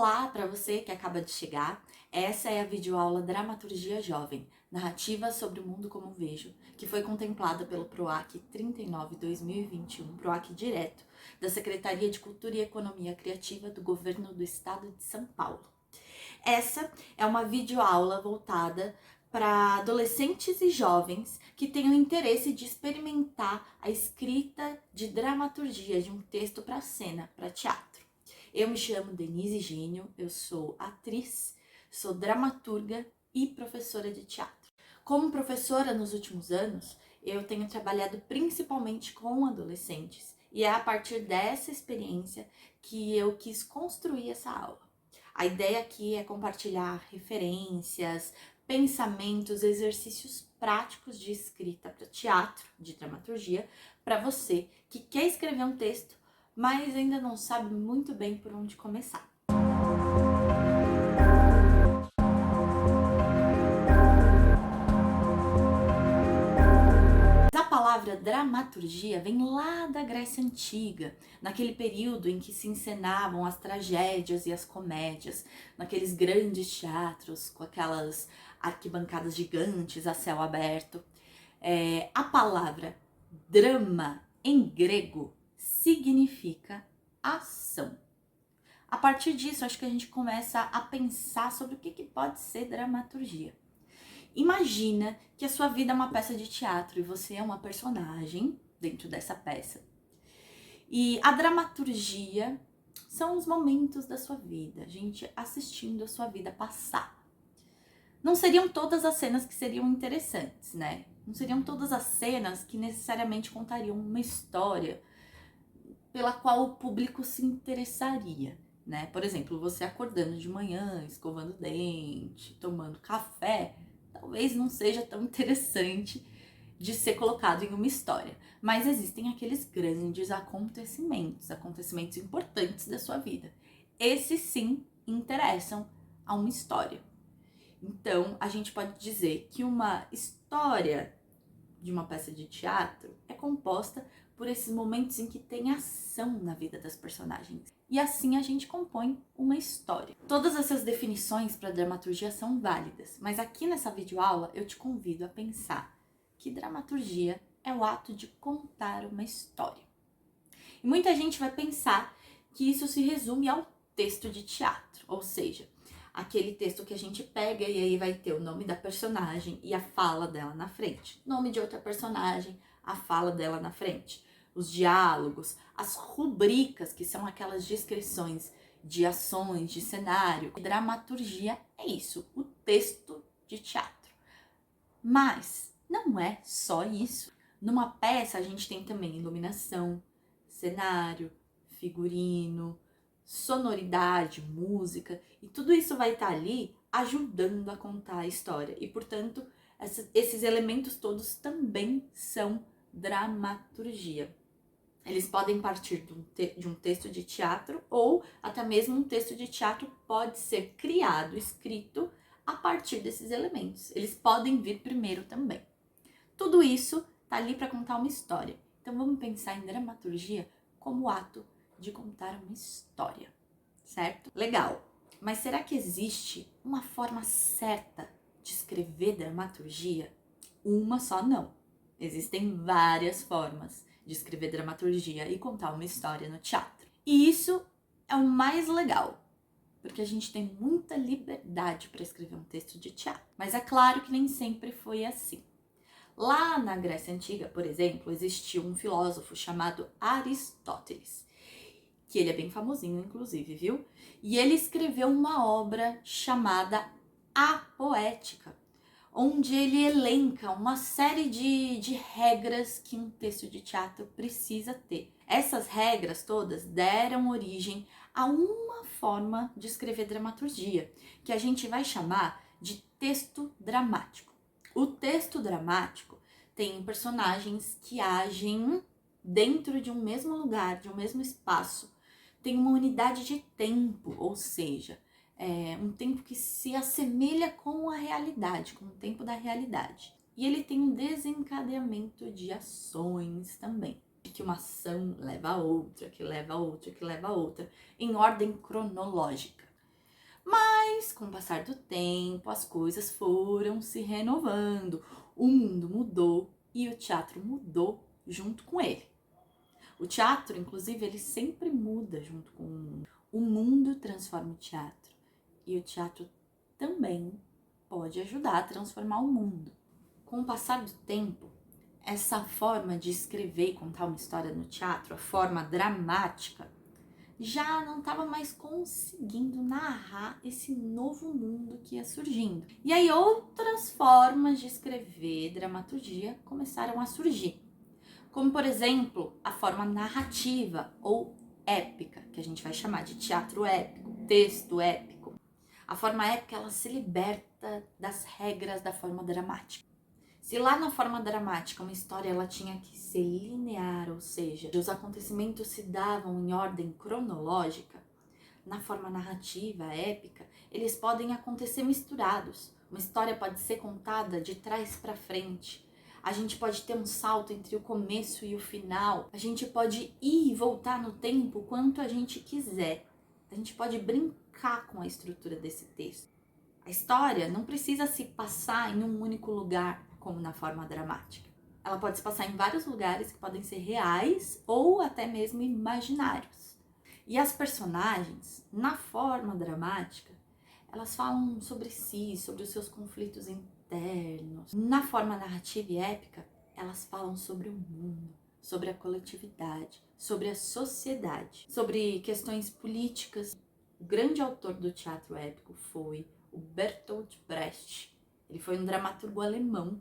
Olá para você que acaba de chegar. Essa é a videoaula Dramaturgia Jovem, narrativa sobre o mundo como vejo, que foi contemplada pelo PROAC 39/2021, PROAC direto, da Secretaria de Cultura e Economia Criativa do Governo do Estado de São Paulo. Essa é uma videoaula voltada para adolescentes e jovens que tenham interesse de experimentar a escrita de dramaturgia de um texto para cena, para teatro. Eu me chamo Denise Gênio, eu sou atriz, sou dramaturga e professora de teatro. Como professora nos últimos anos, eu tenho trabalhado principalmente com adolescentes e é a partir dessa experiência que eu quis construir essa aula. A ideia aqui é compartilhar referências, pensamentos, exercícios práticos de escrita para teatro, de dramaturgia, para você que quer escrever um texto, mas ainda não sabe muito bem por onde começar. A palavra dramaturgia vem lá da Grécia Antiga, naquele período em que se encenavam as tragédias e as comédias, naqueles grandes teatros com aquelas arquibancadas gigantes a céu aberto. A palavra drama, em grego, significa ação. A partir disso, acho que a gente começa a pensar sobre o que pode ser dramaturgia. Imagina que a sua vida é uma peça de teatro e você é uma personagem dentro dessa peça. E a dramaturgia são os momentos da sua vida, a gente assistindo a sua vida passar. Não seriam todas as cenas que seriam interessantes, né? Não seriam todas as cenas que necessariamente contariam uma história pela qual o público se interessaria, né? Por exemplo, você acordando de manhã, escovando o dente, tomando café, talvez não seja tão interessante de ser colocado em uma história. Mas existem aqueles grandes acontecimentos importantes da sua vida. Esses sim interessam a uma história. Então, a gente pode dizer que uma história de uma peça de teatro é composta por esses momentos em que tem ação na vida das personagens. E assim a gente compõe uma história. Todas essas definições para dramaturgia são válidas, mas aqui nessa videoaula eu te convido a pensar que dramaturgia é o ato de contar uma história. E muita gente vai pensar que isso se resume ao texto de teatro, ou seja, aquele texto que a gente pega e aí vai ter o nome da personagem e a fala dela na frente. Nome de outra personagem, a fala dela na frente. Os diálogos, as rubricas, que são aquelas descrições de ações, de cenário. Dramaturgia é isso, o texto de teatro. Mas não é só isso. Numa peça a gente tem também iluminação, cenário, figurino, sonoridade, música, e tudo isso vai estar ali ajudando a contar a história. E, portanto, esses elementos todos também são dramaturgia. Eles podem partir de um texto de teatro ou até mesmo um texto de teatro pode ser criado, escrito a partir desses elementos. Eles podem vir primeiro também. Tudo isso tá ali para contar uma história. Então vamos pensar em dramaturgia como o ato de contar uma história, certo? Legal. Mas será que existe uma forma certa de escrever dramaturgia? Uma só não. Existem várias formas de escrever dramaturgia e contar uma história no teatro. E isso é o mais legal, porque a gente tem muita liberdade para escrever um texto de teatro. Mas é claro que nem sempre foi assim. Lá na Grécia Antiga, por exemplo, existiu um filósofo chamado Aristóteles, que ele é bem famosinho, inclusive, viu? E ele escreveu uma obra chamada A Poética, onde ele elenca uma série de regras que um texto de teatro precisa ter. Essas regras todas deram origem a uma forma de escrever dramaturgia, que a gente vai chamar de texto dramático. O texto dramático tem personagens que agem dentro de um mesmo lugar, de um mesmo espaço, tem uma unidade de tempo, ou seja, um tempo que se assemelha com a realidade, com o tempo da realidade. E ele tem um desencadeamento de ações também, que uma ação leva a outra, que leva a outra, que leva a outra, em ordem cronológica. Mas, com o passar do tempo, as coisas foram se renovando, o mundo mudou e o teatro mudou junto com ele. O teatro, inclusive, ele sempre muda junto com o mundo. O mundo transforma o teatro e o teatro também pode ajudar a transformar o mundo. Com o passar do tempo, essa forma de escrever e contar uma história no teatro, a forma dramática, já não estava mais conseguindo narrar esse novo mundo que ia surgindo. E aí outras formas de escrever dramaturgia começaram a surgir. Como, por exemplo, a forma narrativa ou épica, que a gente vai chamar de teatro épico, texto épico. A forma épica, ela se liberta das regras da forma dramática. Se lá na forma dramática uma história ela tinha que ser linear, ou seja, os acontecimentos se davam em ordem cronológica, na forma narrativa, épica, eles podem acontecer misturados. Uma história pode ser contada de trás para frente. A gente pode ter um salto entre o começo e o final. A gente pode ir e voltar no tempo quanto a gente quiser. A gente pode brincar com a estrutura desse texto. A história não precisa se passar em um único lugar, como na forma dramática. Ela pode se passar em vários lugares que podem ser reais ou até mesmo imaginários. E as personagens, na forma dramática, elas falam sobre si, sobre os seus conflitos internos. Na forma narrativa e épica, elas falam sobre o mundo, sobre a coletividade, sobre a sociedade, sobre questões políticas. O grande autor do teatro épico foi o Bertolt Brecht. Ele foi um dramaturgo alemão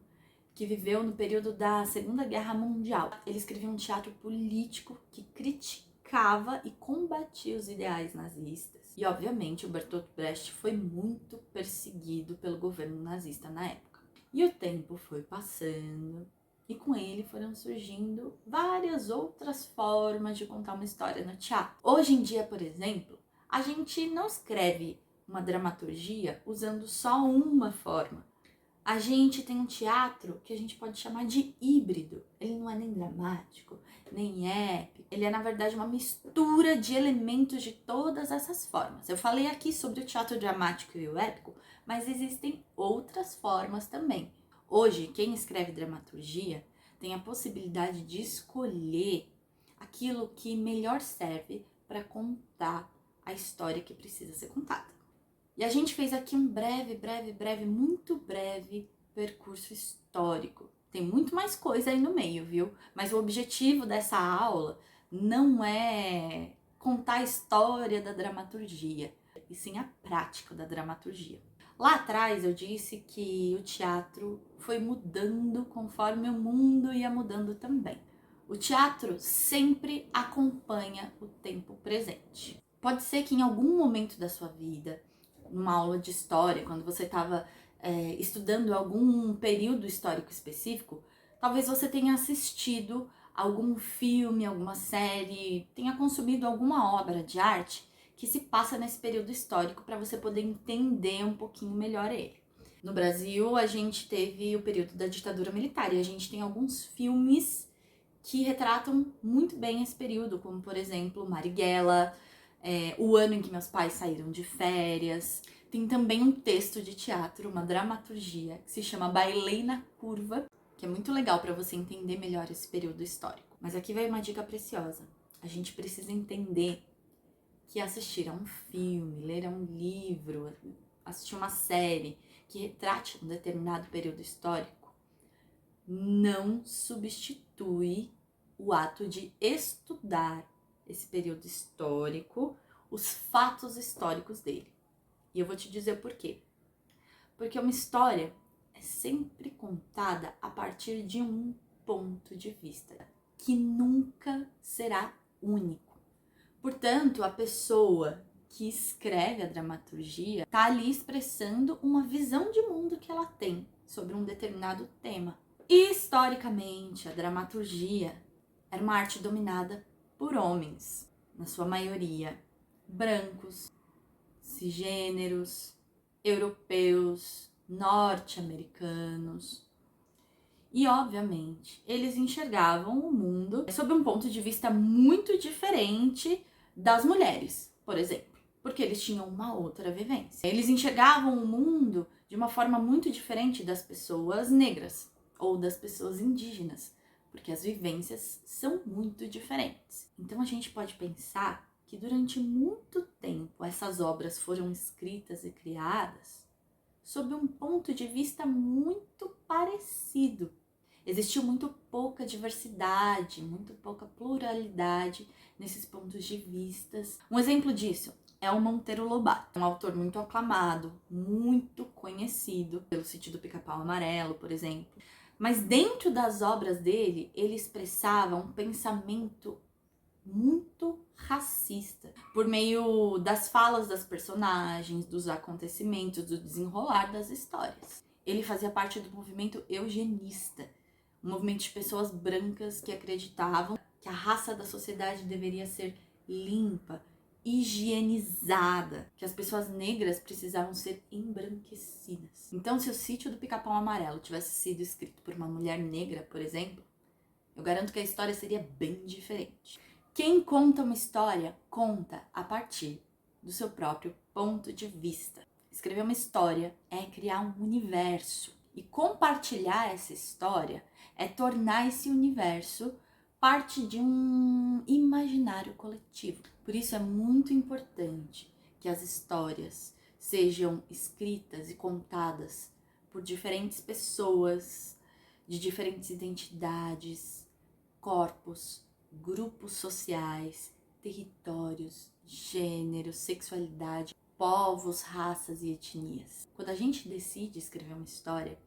que viveu no período da Segunda Guerra Mundial. Ele escrevia um teatro político que criticava e combatia os ideais nazistas. E, obviamente, o Bertolt Brecht foi muito perseguido pelo governo nazista na época. E o tempo foi passando e com ele foram surgindo várias outras formas de contar uma história no teatro. Hoje em dia, por exemplo, a gente não escreve uma dramaturgia usando só uma forma. A gente tem um teatro que a gente pode chamar de híbrido. Ele não é nem dramático, nem épico. Ele é, na verdade, uma mistura de elementos de todas essas formas. Eu falei aqui sobre o teatro dramático e o épico, mas existem outras formas também. Hoje, quem escreve dramaturgia tem a possibilidade de escolher aquilo que melhor serve para contar a história que precisa ser contada. E a gente fez aqui um muito breve percurso histórico. Tem muito mais coisa aí no meio, viu? Mas o objetivo dessa aula não é contar a história da dramaturgia, e sim a prática da dramaturgia. Lá atrás eu disse que o teatro foi mudando conforme o mundo ia mudando também. O teatro sempre acompanha o tempo presente. Pode ser que em algum momento da sua vida, numa aula de história, quando você estava estudando algum período histórico específico, talvez você tenha assistido algum filme, alguma série, tenha consumido alguma obra de arte que se passa nesse período histórico para você poder entender um pouquinho melhor ele. No Brasil, a gente teve o período da ditadura militar e a gente tem alguns filmes que retratam muito bem esse período, como, por exemplo, Marighella, O Ano em que Meus Pais Saíram de Férias. Tem também um texto de teatro, uma dramaturgia, que se chama Bailei na Curva, que é muito legal para você entender melhor esse período histórico. Mas aqui vai uma dica preciosa. A gente precisa entender que assistir a um filme, ler a um livro, assistir uma série que retrate um determinado período histórico não substitui o ato de estudar esse período histórico, os fatos históricos dele. E eu vou te dizer por quê. Porque uma história é sempre contada a partir de um ponto de vista, que nunca será único. Portanto, a pessoa que escreve a dramaturgia está ali expressando uma visão de mundo que ela tem sobre um determinado tema. Historicamente, a dramaturgia era uma arte dominada por homens, na sua maioria brancos, cisgêneros, europeus, norte-americanos. E, obviamente, eles enxergavam o mundo sob um ponto de vista muito diferente das mulheres, por exemplo. porque eles tinham uma outra vivência. Eles enxergavam o mundo de uma forma muito diferente das pessoas negras ou das pessoas indígenas, porque as vivências são muito diferentes. Então a gente pode pensar que durante muito tempo essas obras foram escritas e criadas sob um ponto de vista muito parecido. Existiu muito pouca diversidade, muito pouca pluralidade nesses pontos de vistas. Um exemplo disso é o Monteiro Lobato, um autor muito aclamado, muito conhecido pelo Sítio do Pica-Pau Amarelo, por exemplo. Mas dentro das obras dele, ele expressava um pensamento muito racista, por meio das falas das personagens, dos acontecimentos, do desenrolar das histórias. Ele fazia parte do movimento eugenista, um movimento de pessoas brancas que acreditavam que a raça da sociedade deveria ser limpa, higienizada, que as pessoas negras precisavam ser embranquecidas. Então, se o Sítio do Pica-Pau Amarelo tivesse sido escrito por uma mulher negra, por exemplo, eu garanto que a história seria bem diferente. Quem conta uma história, conta a partir do seu próprio ponto de vista. Escrever uma história é criar um universo. E compartilhar essa história é tornar esse universo parte de um imaginário coletivo. Por isso é muito importante que as histórias sejam escritas e contadas por diferentes pessoas, de diferentes identidades, corpos, grupos sociais, territórios, gêneros, sexualidade, povos, raças e etnias. Quando a gente decide escrever uma história,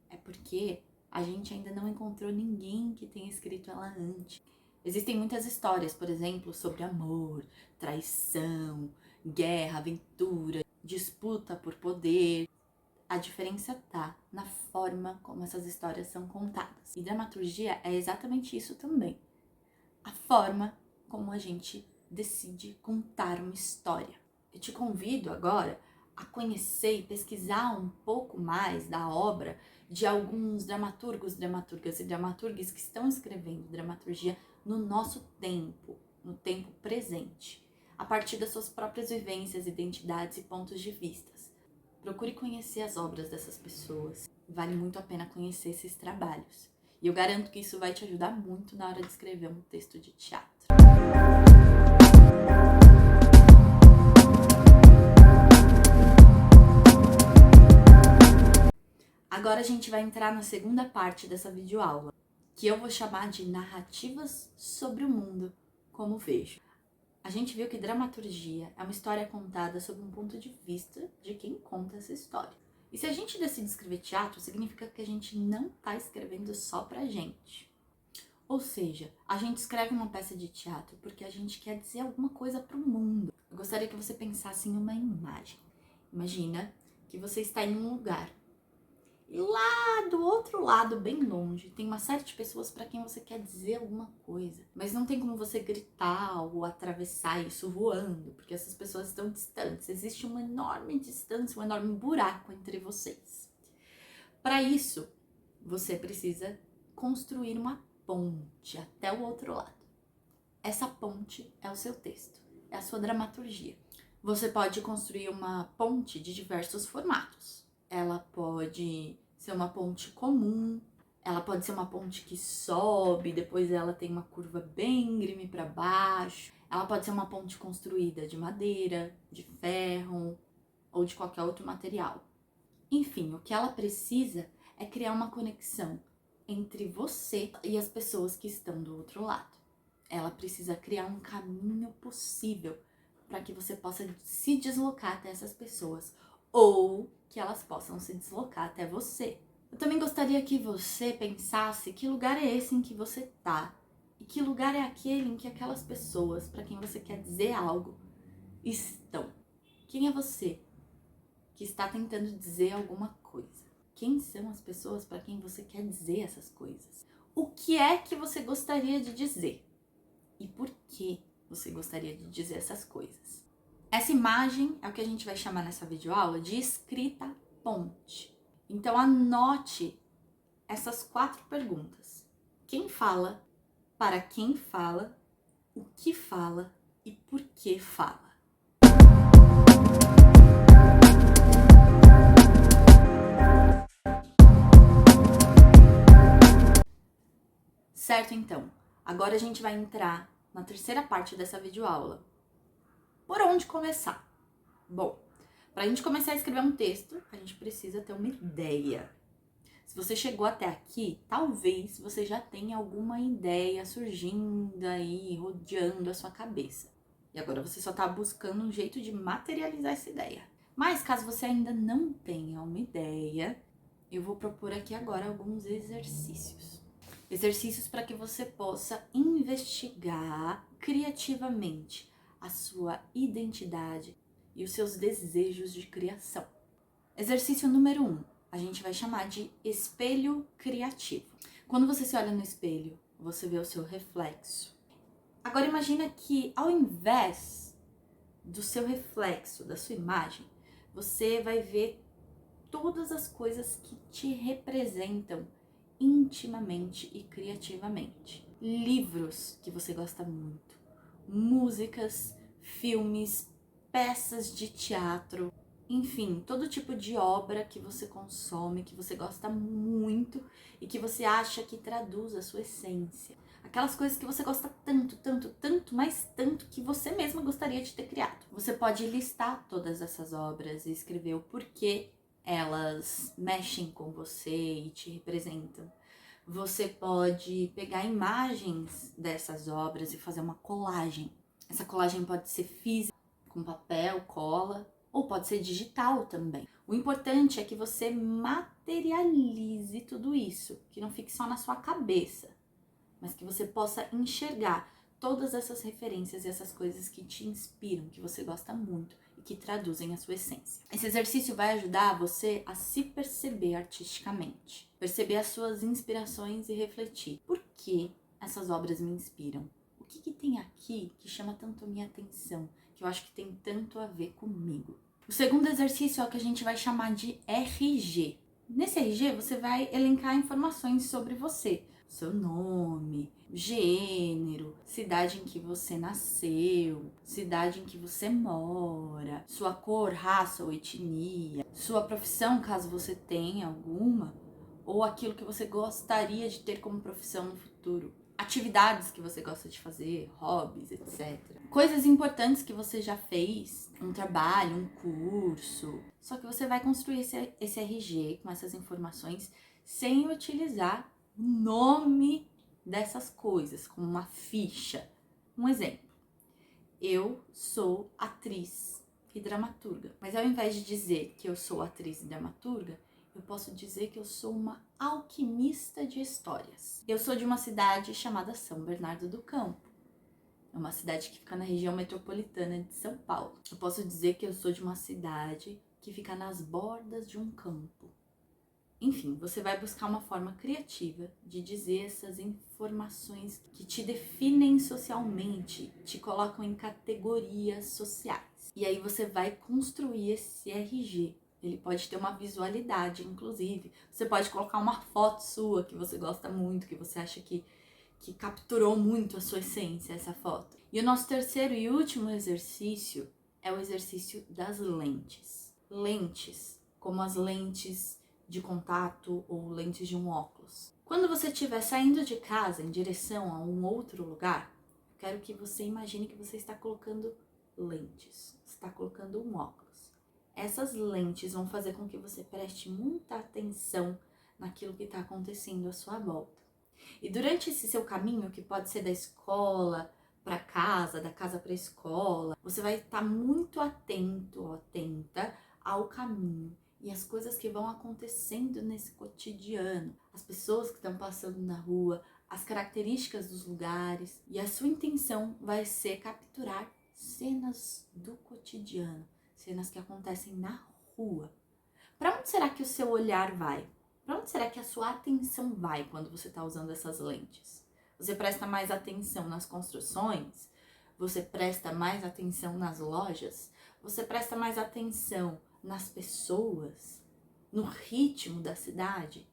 é porque a gente ainda não encontrou ninguém que tenha escrito ela antes. Existem muitas histórias, por exemplo, sobre amor, traição, guerra, aventura, disputa por poder. A diferença tá na forma como essas histórias são contadas. E dramaturgia é exatamente isso também. A forma como a gente decide contar uma história. Eu te convido agora a conhecer e pesquisar um pouco mais da obra de alguns dramaturgos, dramaturgas e dramaturgues que estão escrevendo dramaturgia no nosso tempo, no tempo presente, a partir das suas próprias vivências, identidades e pontos de vista. Procure conhecer as obras dessas pessoas. Vale muito a pena conhecer esses trabalhos. E eu garanto que isso vai te ajudar muito na hora de escrever um texto de teatro. Agora a gente vai entrar na segunda parte dessa videoaula, que eu vou chamar de narrativas sobre o mundo como vejo. A gente viu que dramaturgia é uma história contada sob um ponto de vista de quem conta essa história. E se a gente decide escrever teatro, significa que a gente não está escrevendo só pra gente. Ou seja, a gente escreve uma peça de teatro porque a gente quer dizer alguma coisa pro mundo. Eu gostaria que você pensasse em uma imagem. Imagina que você está em um lugar. E lá do outro lado, bem longe, tem uma série de pessoas para quem você quer dizer alguma coisa. Mas não tem como você gritar ou atravessar isso voando, porque essas pessoas estão distantes. Existe uma enorme distância, um enorme buraco entre vocês. Para isso, você precisa construir uma ponte até o outro lado. Essa ponte é o seu texto, é a sua dramaturgia. Você pode construir uma ponte de diversos formatos. Ela pode ser uma ponte comum, ela pode ser uma ponte que sobe, depois ela tem uma curva bem íngreme para baixo. Ela pode ser uma ponte construída de madeira, de ferro ou de qualquer outro material. Enfim, o que ela precisa é criar uma conexão entre você e as pessoas que estão do outro lado. Ela precisa criar um caminho possível para que você possa se deslocar até essas pessoas ou que elas possam se deslocar até você. Eu também gostaria que você pensasse que lugar é esse em que você tá e que lugar é aquele em que aquelas pessoas para quem você quer dizer algo estão. Quem é você que está tentando dizer alguma coisa? Quem são as pessoas para quem você quer dizer essas coisas? O que é que você gostaria de dizer? E por que você gostaria de dizer essas coisas? Essa imagem é o que a gente vai chamar nessa videoaula de escrita ponte. Então anote essas 4 perguntas. Quem fala, para quem fala, o que fala e por que fala. Certo, então. Agora a gente vai entrar na terceira parte dessa videoaula. Por onde começar? Bom, para a gente começar a escrever um texto, a gente precisa ter uma ideia. Se você chegou até aqui, talvez você já tenha alguma ideia surgindo aí, rodeando a sua cabeça. E agora você só está buscando um jeito de materializar essa ideia. Mas caso você ainda não tenha uma ideia, eu vou propor aqui agora alguns exercícios. Exercícios para que você possa investigar criativamente a sua identidade e os seus desejos de criação. Exercício número 1, a gente vai chamar de espelho criativo. Quando você se olha no espelho, você vê o seu reflexo. Agora imagina que ao invés do seu reflexo, da sua imagem, você vai ver todas as coisas que te representam intimamente e criativamente. Livros que você gosta muito, músicas, filmes, peças de teatro, enfim, todo tipo de obra que você consome, que você gosta muito e que você acha que traduz a sua essência. Aquelas coisas que você gosta tanto, mas tanto que você mesma gostaria de ter criado. Você pode listar todas essas obras e escrever o porquê elas mexem com você e te representam. Você pode pegar imagens dessas obras e fazer uma colagem. Essa colagem pode ser física, com papel, cola, ou pode ser digital também. O importante é que você materialize tudo isso, que não fique só na sua cabeça, mas que você possa enxergar todas essas referências e essas coisas que te inspiram, que você gosta muito e que traduzem a sua essência. Esse exercício vai ajudar você a se perceber artisticamente, perceber as suas inspirações e refletir. Por que essas obras me inspiram? O que tem aqui que chama tanto a minha atenção, que eu acho que tem tanto a ver comigo? O segundo exercício é o que a gente vai chamar de RG. Nesse RG, você vai elencar informações sobre você. Seu nome, gênero, cidade em que você nasceu, cidade em que você mora, sua cor, raça ou etnia, sua profissão, caso você tenha alguma, ou aquilo que você gostaria de ter como profissão no futuro, atividades que você gosta de fazer, hobbies, etc. Coisas importantes que você já fez, um trabalho, um curso. Só que você vai construir esse RG com essas informações sem utilizar o nome dessas coisas, como uma ficha. Um exemplo, eu sou atriz e dramaturga, mas ao invés de dizer que eu sou atriz e dramaturga, eu posso dizer que eu sou uma alquimista de histórias. Eu sou de uma cidade chamada São Bernardo do Campo. É uma cidade que fica na região metropolitana de São Paulo. Eu posso dizer que eu sou de uma cidade que fica nas bordas de um campo. Enfim, você vai buscar uma forma criativa de dizer essas informações que te definem socialmente, te colocam em categorias sociais. E aí você vai construir esse RG. Ele pode ter uma visualidade, inclusive. Você pode colocar uma foto sua que você gosta muito, que você acha que capturou muito a sua essência, essa foto. E o nosso terceiro e último exercício é o exercício das lentes. Lentes, como as lentes de contato ou lentes de um óculos. Quando você estiver saindo de casa em direção a um outro lugar, eu quero que você imagine que você está colocando lentes, está colocando um óculos. Essas lentes vão fazer com que você preste muita atenção naquilo que está acontecendo à sua volta. E durante esse seu caminho, que pode ser da escola para casa, da casa para a escola, você vai estar muito atento ou atenta ao caminho e as coisas que vão acontecendo nesse cotidiano, as pessoas que estão passando na rua, as características dos lugares, e a sua intenção vai ser capturar cenas do cotidiano, cenas que acontecem na rua. Para onde será que o seu olhar vai? Para onde será que a sua atenção vai quando você está usando essas lentes? Você presta mais atenção nas construções? Você presta mais atenção nas lojas? Você presta mais atenção nas pessoas? No ritmo da cidade?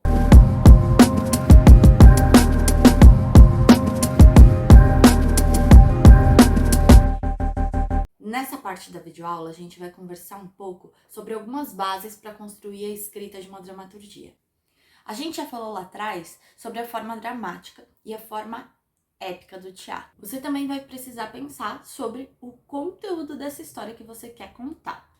Nessa parte da videoaula, a gente vai conversar um pouco sobre algumas bases para construir a escrita de uma dramaturgia. A gente já falou lá atrás sobre a forma dramática e a forma épica do teatro. Você também vai precisar pensar sobre o conteúdo dessa história que você quer contar.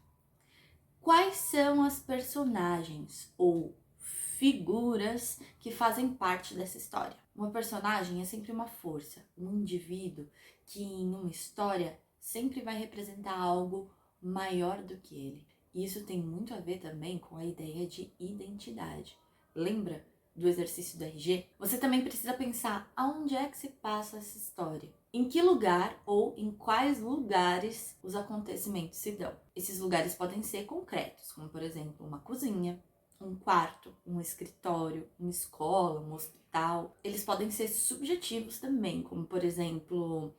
Quais são as personagens ou figuras que fazem parte dessa história? Uma personagem é sempre uma força, um indivíduo que em uma história sempre vai representar algo maior do que ele. E isso tem muito a ver também com a ideia de identidade. Lembra do exercício do RG? Você também precisa pensar aonde é que se passa essa história. Em que lugar ou em quais lugares os acontecimentos se dão? Esses lugares podem ser concretos, como por exemplo uma cozinha, um quarto, um escritório, uma escola, um hospital. Eles podem ser subjetivos também, como por exemplo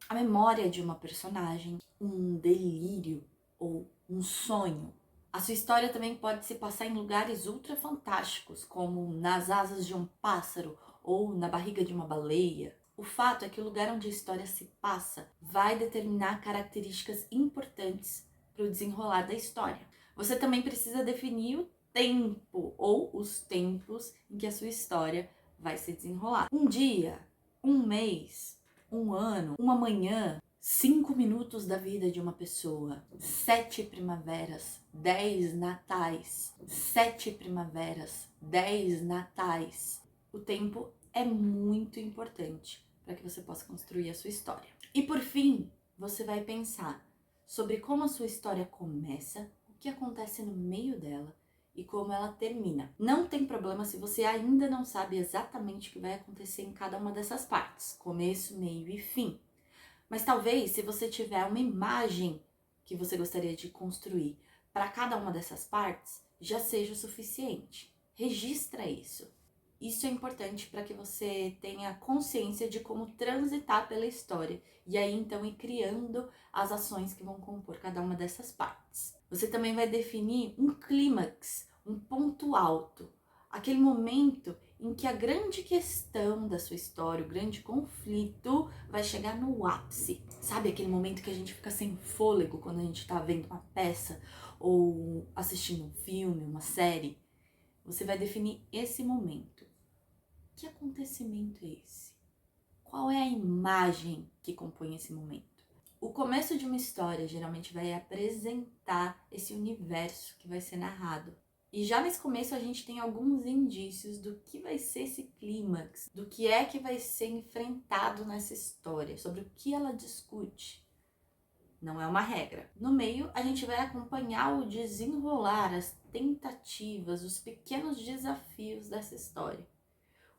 a memória de uma personagem, um delírio ou um sonho. A sua história também pode se passar em lugares ultra fantásticos, como nas asas de um pássaro ou na barriga de uma baleia. O fato é que o lugar onde a história se passa vai determinar características importantes para o desenrolar da história. Você também precisa definir o tempo ou os tempos em que a sua história vai se desenrolar. Um dia, um mês, um ano, uma manhã, 5 minutos da vida de uma pessoa, 7 primaveras, 10 natais, 7 primaveras, 10 natais. O tempo é muito importante para que você possa construir a sua história. E por fim, você vai pensar sobre como a sua história começa, o que acontece no meio dela e como ela termina. Não tem problema se você ainda não sabe exatamente o que vai acontecer em cada uma dessas partes, começo, meio e fim. Mas talvez, se você tiver uma imagem que você gostaria de construir para cada uma dessas partes, já seja o suficiente. Registra isso. Isso é importante para que você tenha consciência de como transitar pela história e aí então ir criando as ações que vão compor cada uma dessas partes. Você também vai definir um clímax, um ponto alto, aquele momento em que a grande questão da sua história, o grande conflito, vai chegar no ápice. Sabe aquele momento que a gente fica sem fôlego quando a gente está vendo uma peça ou assistindo um filme, uma série? Você vai definir esse momento. Que acontecimento é esse? Qual é a imagem que compõe esse momento? O começo de uma história geralmente vai apresentar esse universo que vai ser narrado. E já nesse começo a gente tem alguns indícios do que vai ser esse clímax, do que é que vai ser enfrentado nessa história, sobre o que ela discute. Não é uma regra. No meio, a gente vai acompanhar o desenrolar, as tentativas, os pequenos desafios dessa história.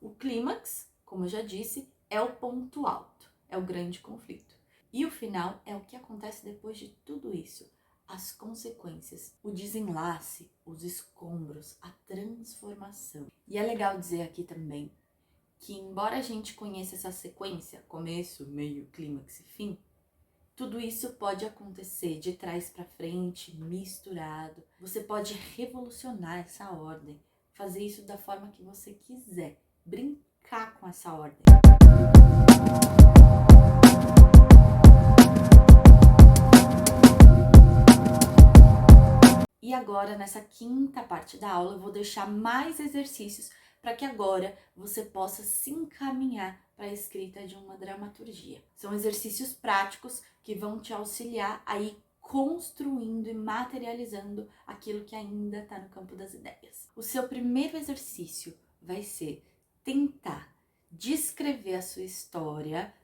O clímax, como eu já disse, é o ponto alto, é o grande conflito. E o final é o que acontece depois de tudo isso. As consequências, o desenlace, os escombros, a transformação. E é legal dizer aqui também que, embora a gente conheça essa sequência, começo, meio, clímax e fim, tudo isso pode acontecer de trás para frente, misturado. Você pode revolucionar essa ordem, fazer isso da forma que você quiser, brincar com essa ordem. E agora, nessa quinta parte da aula, eu vou deixar mais exercícios para que agora você possa se encaminhar para a escrita de uma dramaturgia. São exercícios práticos que vão te auxiliar a ir construindo e materializando aquilo que ainda está no campo das ideias. O seu primeiro exercício vai ser tentar descrever a sua história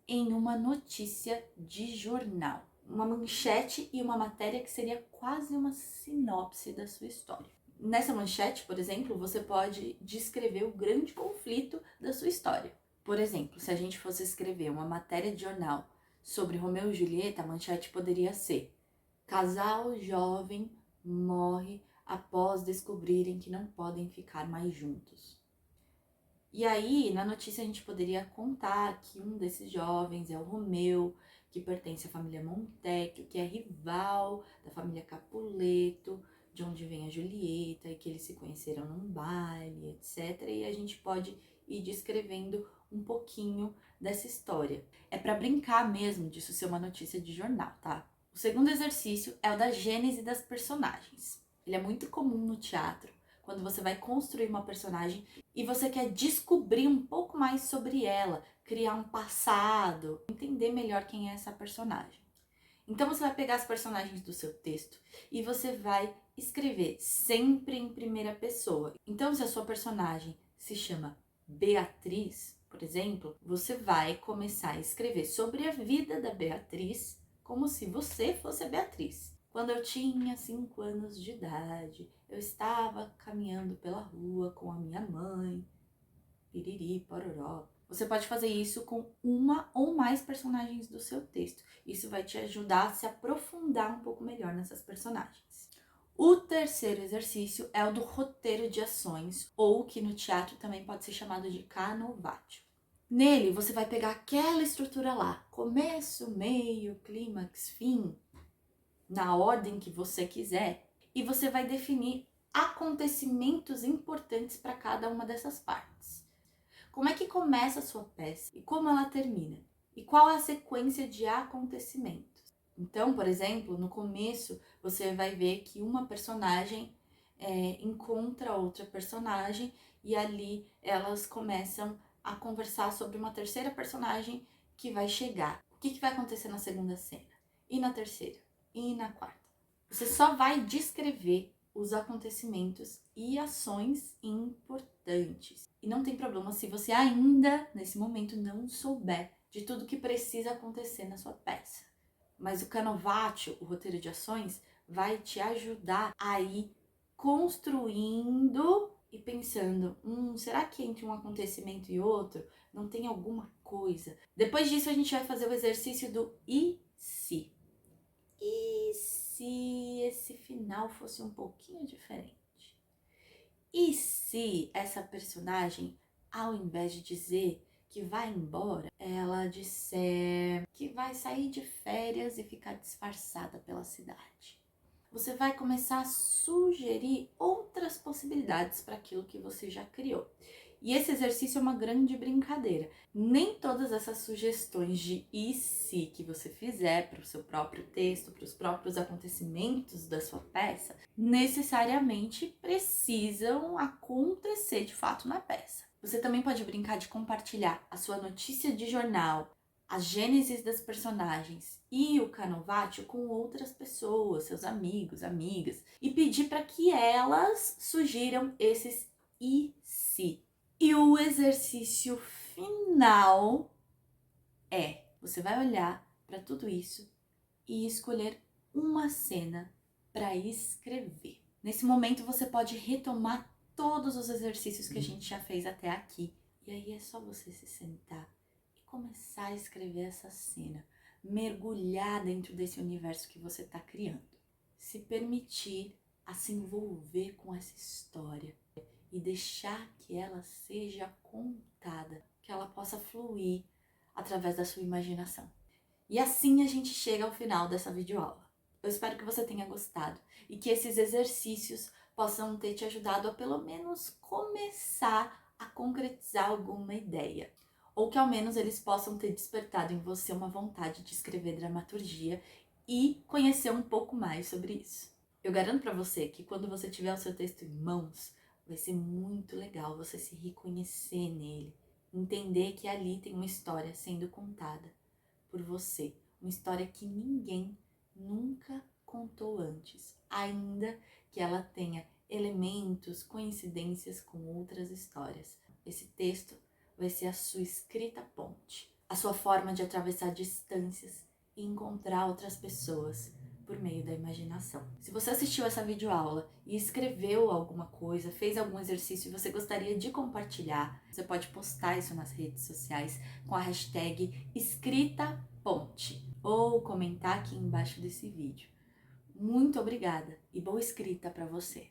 em uma notícia de jornal. Uma manchete e uma matéria que seria quase uma sinopse da sua história. Nessa manchete, por exemplo, você pode descrever o grande conflito da sua história. Por exemplo, se a gente fosse escrever uma matéria de jornal sobre Romeu e Julieta, a manchete poderia ser: casal jovem morre após descobrirem que não podem ficar mais juntos. E aí, na notícia, a gente poderia contar que um desses jovens é o Romeu, que pertence à família Montecchio, que é rival da família Capuleto, de onde vem a Julieta, e que eles se conheceram num baile, etc. E a gente pode ir descrevendo um pouquinho dessa história. É para brincar mesmo disso ser uma notícia de jornal, tá? O segundo exercício é o da gênese das personagens. Ele é muito comum no teatro, quando você vai construir uma personagem e você quer descobrir um pouco mais sobre ela, criar um passado, entender melhor quem é essa personagem. Então você vai pegar as personagens do seu texto e você vai escrever sempre em primeira pessoa. Então, se a sua personagem se chama Beatriz, por exemplo, você vai começar a escrever sobre a vida da Beatriz como se você fosse a Beatriz. Quando eu tinha 5 anos de idade, eu estava caminhando pela rua com a minha mãe, piriri, pororó. Você pode fazer isso com uma ou mais personagens do seu texto. Isso vai te ajudar a se aprofundar um pouco melhor nessas personagens. O terceiro exercício é o do roteiro de ações, ou que no teatro também pode ser chamado de canovaccio. Nele, você vai pegar aquela estrutura lá, começo, meio, clímax, fim, na ordem que você quiser, e você vai definir acontecimentos importantes para cada uma dessas partes. Como é que começa a sua peça e como ela termina? E qual é a sequência de acontecimentos? Então, por exemplo, no começo você vai ver que uma personagem encontra outra personagem e ali elas começam a conversar sobre uma terceira personagem que vai chegar. O que vai acontecer na segunda cena? E na terceira? E na quarta? Você só vai descrever os acontecimentos e ações importantes. E não tem problema se você ainda, nesse momento, não souber de tudo que precisa acontecer na sua peça. Mas o canovaccio, o roteiro de ações, vai te ajudar a ir construindo e pensando, será que entre um acontecimento e outro não tem alguma coisa? Depois disso a gente vai fazer o exercício do e se. E se esse final fosse um pouquinho diferente? E se essa personagem, ao invés de dizer que vai embora, ela disser que vai sair de férias e ficar disfarçada pela cidade? Você vai começar a sugerir outras possibilidades para aquilo que você já criou. E esse exercício é uma grande brincadeira. Nem todas essas sugestões de e se que você fizer para o seu próprio texto, para os próprios acontecimentos da sua peça, necessariamente precisam acontecer de fato na peça. Você também pode brincar de compartilhar a sua notícia de jornal, as gênesis das personagens e o canovaccio com outras pessoas, seus amigos, amigas, e pedir para que elas sugiram esses e se. E o exercício final você vai olhar para tudo isso e escolher uma cena para escrever. Nesse momento você pode retomar todos os exercícios que a gente já fez até aqui. E aí é só você se sentar e começar a escrever essa cena, mergulhar dentro desse universo que você está criando. Se permitir a se envolver com essa história e deixar que ela seja contada, que ela possa fluir através da sua imaginação. E assim a gente chega ao final dessa videoaula. Eu espero que você tenha gostado e que esses exercícios possam ter te ajudado a pelo menos começar a concretizar alguma ideia. Ou que ao menos eles possam ter despertado em você uma vontade de escrever dramaturgia e conhecer um pouco mais sobre isso. Eu garanto para você que quando você tiver o seu texto em mãos, vai ser muito legal você se reconhecer nele, entender que ali tem uma história sendo contada por você, uma história que ninguém nunca contou antes, ainda que ela tenha elementos, coincidências com outras histórias. Esse texto vai ser a sua escrita ponte, a sua forma de atravessar distâncias e encontrar outras pessoas por meio da imaginação. Se você assistiu essa videoaula e escreveu alguma coisa, fez algum exercício e você gostaria de compartilhar, você pode postar isso nas redes sociais com a hashtag escritaponte ou comentar aqui embaixo desse vídeo. Muito obrigada e boa escrita para você!